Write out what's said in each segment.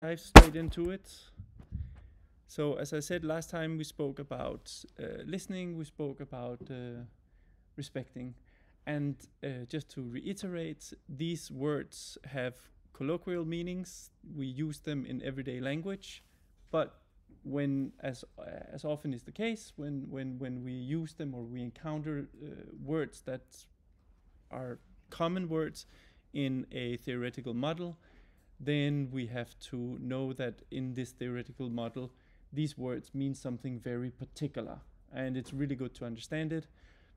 dive straight into it. So, as I said last time, we spoke about listening, we spoke about respecting. And just to reiterate, these words have colloquial meanings. We use them in everyday language, but as often is the case, when we use them or we encounter words that are common words in a theoretical model, then we have to know that in this theoretical model, these words mean something very particular. And it's really good to understand it,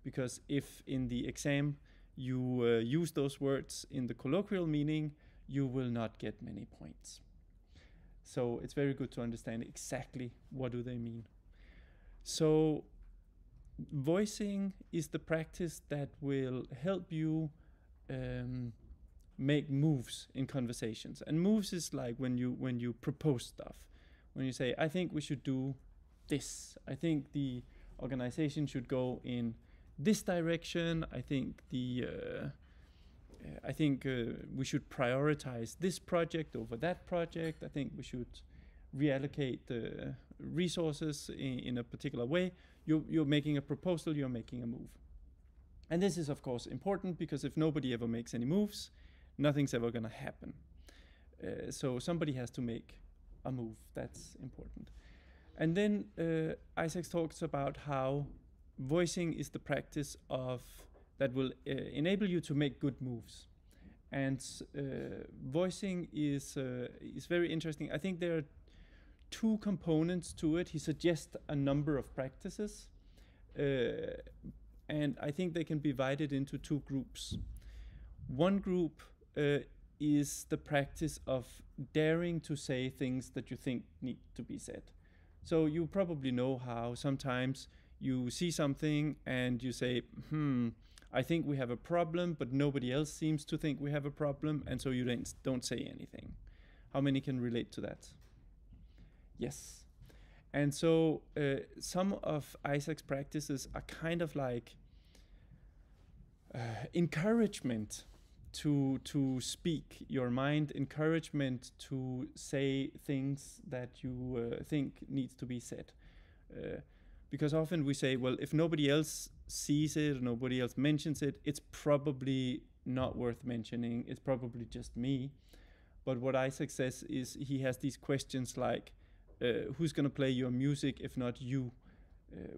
because if in the exam you use those words in the colloquial meaning, you will not get many points. So it's very good to understand exactly what do they mean. So voicing is the practice that will help you make moves in conversations. And moves is like when you propose stuff, when you say, I think we should do this, I think the organization should go in this direction, I think we should prioritize this project over that project, I think we should reallocate the resources in a particular way. You're making a proposal, you're making a move. And this is of course important, because if nobody ever makes any moves, nothing's ever going to happen. So somebody has to make a move. That's important. And then Isaac talks about how voicing is the practice of that will enable you to make good moves. And voicing is very interesting. I think there are two components to it. He suggests a number of practices, and I think they can be divided into two groups. One group is the practice of daring to say things that you think need to be said. So you probably know how sometimes you see something and you say, I think we have a problem, but nobody else seems to think we have a problem, and so you don't say anything. How many can relate to that? Yes. And so some of Isaac's practices are kind of like encouragement to speak your mind, encouragement to say things that you think needs to be said. Because often we say, well, if nobody else sees it, or nobody else mentions it, it's probably not worth mentioning. It's probably just me. But what Isaac says is he has these questions like, who's going to play your music if not you?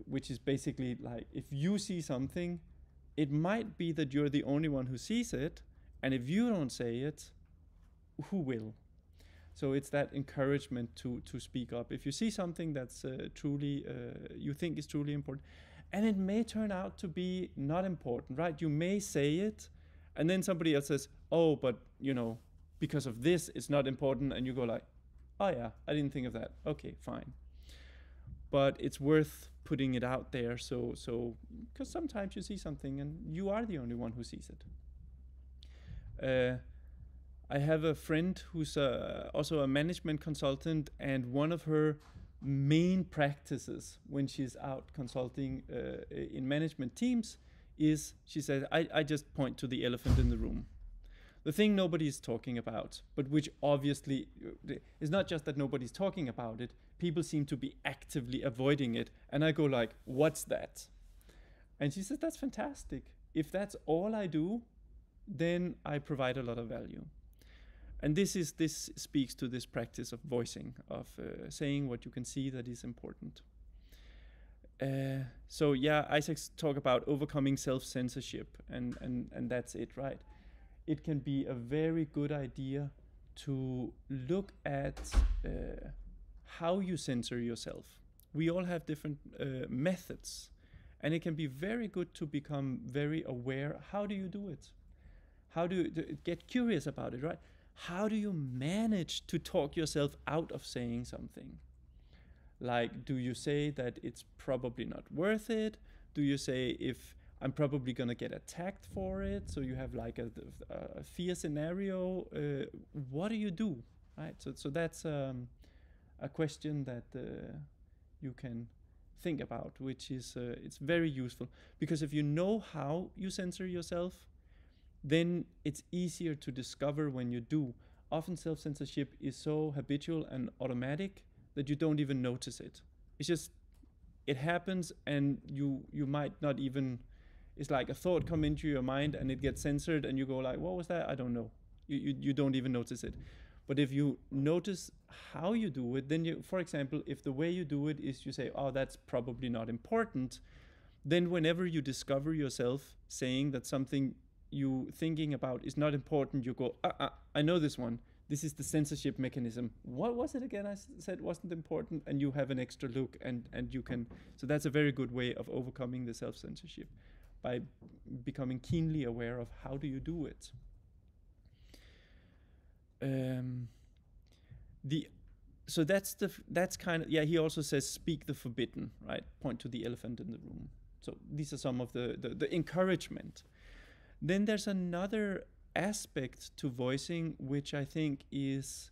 Which is basically like, if you see something, it might be that you're the only one who sees it, and if you don't say it, who will? So it's that encouragement to speak up. If you see something that's truly, you think is truly important, and it may turn out to be not important, right? You may say it, and then somebody else says, oh, but because of this, it's not important, and you go like, oh yeah, I didn't think of that. Okay, fine. But it's worth putting it out there, so because sometimes you see something and you are the only one who sees it. I have a friend who's also a management consultant, and one of her main practices when she's out consulting in management teams is, she says, I just point to the elephant in the room. The thing nobody's talking about, but which obviously is not just that nobody's talking about it, people seem to be actively avoiding it. And I go like, what's that? And she says, that's fantastic. If that's all I do, then I provide a lot of value. And this speaks to this practice of voicing, of saying what you can see that is important. So yeah, Isaac's talk about overcoming self-censorship, and that's it, right? It can be a very good idea to look at how you censor yourself. We all have different methods, and it can be very good to become very aware. How do you do it? How do you get curious about it, right? How do you manage to talk yourself out of saying something? Like, do you say that it's probably not worth it? Do you say, if I'm probably going to get attacked for it? So you have like a fear scenario. What do you do, right? So that's a question that you can think about, which is it's very useful, because if you know how you censor yourself, then it's easier to discover when you do. often self-censorship is so habitual and automatic that you don't even notice it. It's just, it happens, and you might not even, it's like a thought come into your mind and it gets censored and you go like, what was that? I don't know. You don't even notice it. But if you notice how you do it, then you, for example, if the way you do it is you say, oh, that's probably not important, then whenever you discover yourself saying that something you thinking about is not important, you go, I know this one. This is the censorship mechanism. What was it again I said wasn't important? And you have an extra look, and you can, so that's a very good way of overcoming the self-censorship, by becoming keenly aware of how do you do it. So that's kind of, yeah, he also says speak the forbidden, right? Point to the elephant in the room. So these are some of the encouragement. Then there's another aspect to voicing which I think is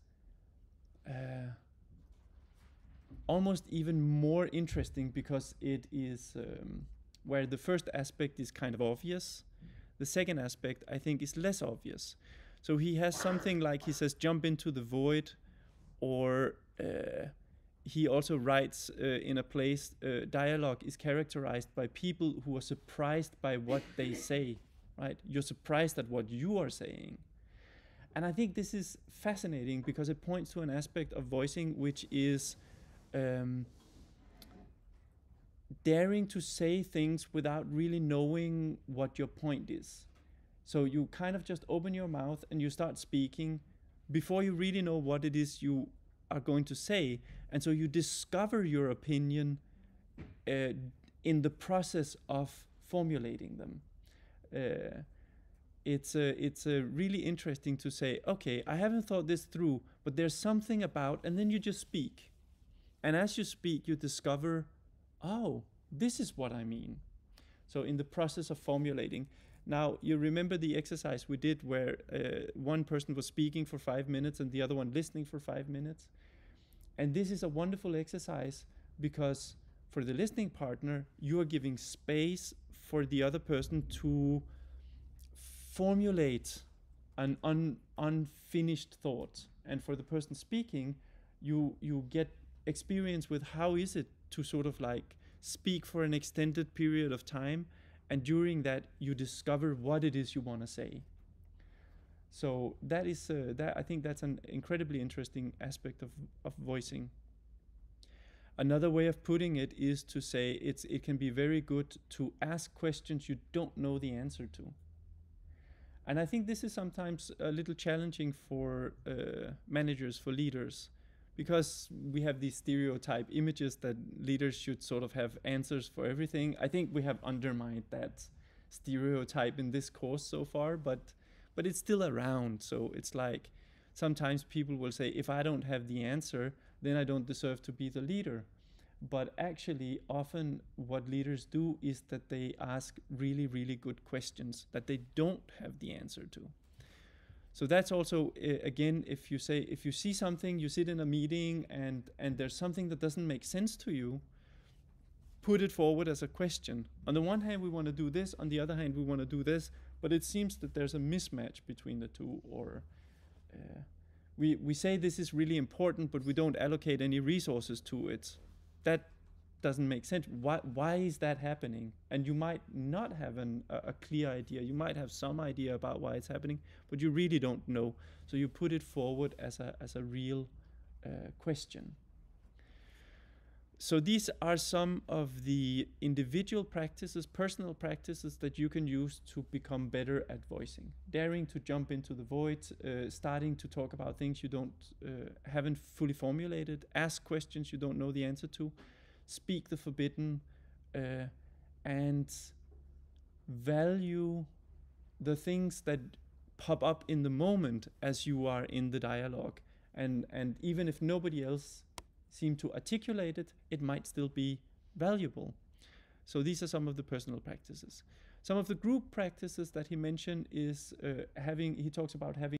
almost even more interesting, because it is where the first aspect is kind of obvious. The second aspect I think is less obvious. So he has something like, he says, jump into the void, or he also writes in a place, dialogue is characterized by people who are surprised by what they say, right? You're surprised at what you are saying. And I think this is fascinating because it points to an aspect of voicing which is daring to say things without really knowing what your point is. So you kind of just open your mouth and you start speaking before you really know what it is you are going to say. And so you discover your opinion in the process of formulating them. It's really interesting to say, okay, I haven't thought this through, but there's something about, and then you just speak. And as you speak, you discover, oh, this is what I mean. So in the process of formulating. Now, you remember the exercise we did where one person was speaking for 5 minutes and the other one listening for 5 minutes? And this is a wonderful exercise because for the listening partner, you are giving space for the other person to formulate an unfinished thought. And for the person speaking, you get experience with how is it to sort of like speak for an extended period of time, and during that you discover what it is you want to say. So that is I think that's an incredibly interesting aspect of voicing. Another way of putting it is to say it can be very good to ask questions you don't know the answer to. And I think this is sometimes a little challenging for managers, for leaders, because we have these stereotype images that leaders should sort of have answers for everything. I think we have undermined that stereotype in this course so far, but it's still around. So it's like sometimes people will say, if I don't have the answer, then I don't deserve to be the leader. But actually, often what leaders do is that they ask really, really good questions that they don't have the answer to. So that's also, again, if you see something, you sit in a meeting and there's something that doesn't make sense to you, put it forward as a question. On the one hand, we want to do this. On the other hand, we want to do this. But it seems that there's a mismatch between the two, or we say this is really important, but we don't allocate any resources to it. That doesn't make sense. Why is that happening? And you might not have a clear idea. You might have some idea about why it's happening, but you really don't know. So you put it forward as a real question. So these are some of the individual practices, personal practices that you can use to become better at voicing. Daring to jump into the void, starting to talk about things you haven't fully formulated, ask questions you don't know the answer to, speak the forbidden, and value the things that pop up in the moment as you are in the dialogue. And even if nobody else seem to articulate it, it might still be valuable. So these are some of the personal practices. Some of the group practices that he mentioned is he talks about having